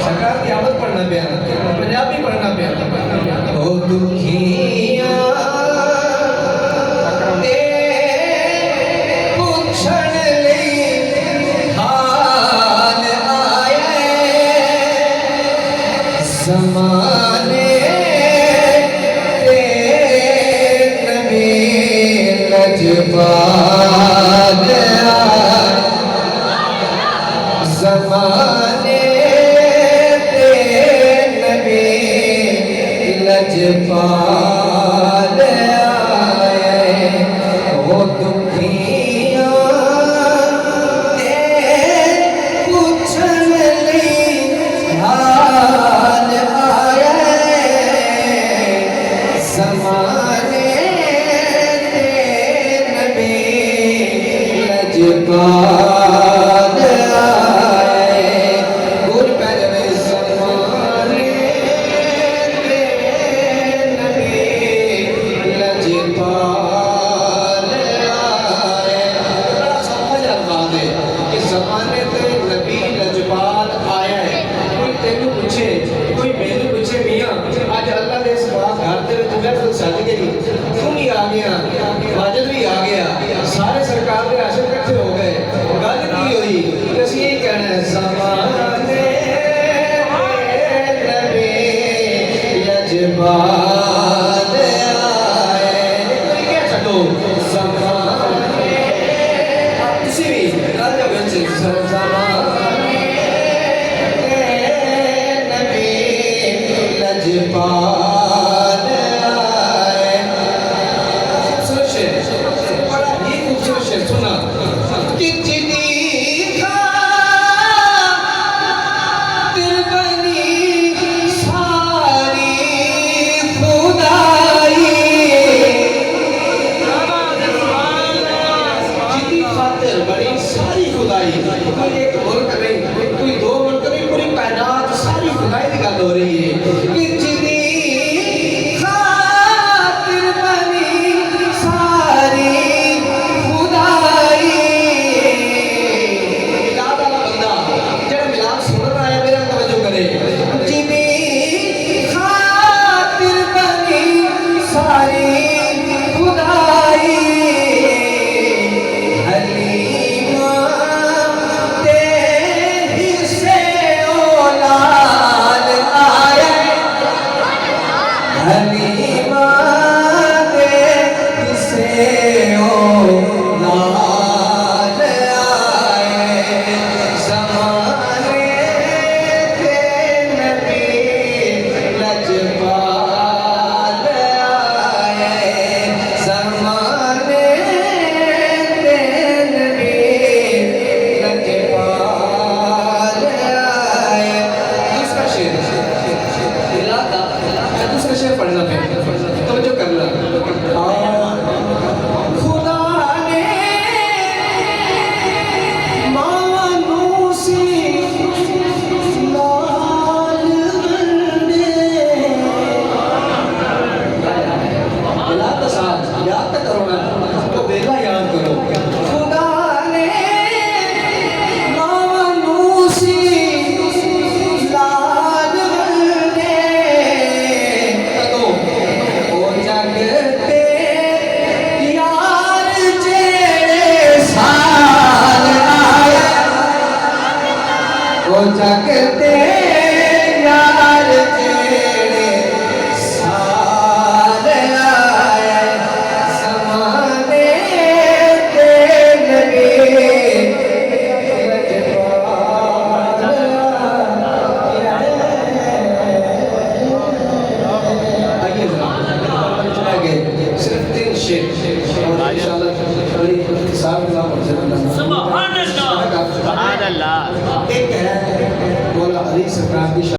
सरकार की आमद पढ़ना पिया, पंजाबी पढ़ना पिया। ओ दुखिया ते पुछण लई हाल आए, ज़माने ते नबी लजपाल आए, ज़माने ते नबी लजपाल आए। ओ दुखिया ते पुछण लई हाल आए, ज़माने ते नबी लजपाल आए। गुर पै जावे ज़माने ते नबी लजपाल आए। बड़ा समझ अल्फाज़ है कि ज़माने ते नबी लजपाल आया है। कोई तेनू पूछे, कोई मैनू पूछे, मियां अज अल्लाह दे इस पाक घर दे विच महफिल सज गई, तू भी आ गया, माजिद भी आ गया, सारे सरकार दे आशिक इकट्ठे हो गए, गल की हुई? असीं यही कहना है ज़माने ते नबी लजपाल आए। कोई कह छड्डो ज़माने, तुसीं भी गल दे विच ज़माने ते नबी लजपाल आए। खूबसूरत शेर, बड़ा ही खूबसूरत शेर सुना कि जिदी खातिर बनी सारी खुदाई, जिदी खातिर बनी सारी खुदाई। कोई एक मुल्क नहीं, कोई दो मुल्क नहीं, पूरी कायनात सारी खुदाई की गल हो रही है कि जिदी खातिर बनी सारी खुदाई। मिलाद वाला बंदा जेड़ा मिलाद सुनना आया मेरा तवज्जो करे, जिदी खातिर बनी सारी खुदाई, हलीमा ते हिस्से औलाद आए, हलीमा ते हिस्से औलाद आए, ज़माने ते नबी लजपाल आए, ज़माने ते नबी लजपाल आए। दूसरा शेर मिलाद दा, मैं दूसरा शेर पढ़ना है, तवज्जो करना। खुदा ने मानू सी लाल वंडे, मिलाद दा साथ याद तो करो ना, तो बेला याद करो। खुदा ने मानू सी लाल वंडे, कदों ओ जग ते यार जेड़े साल आए, ओ जग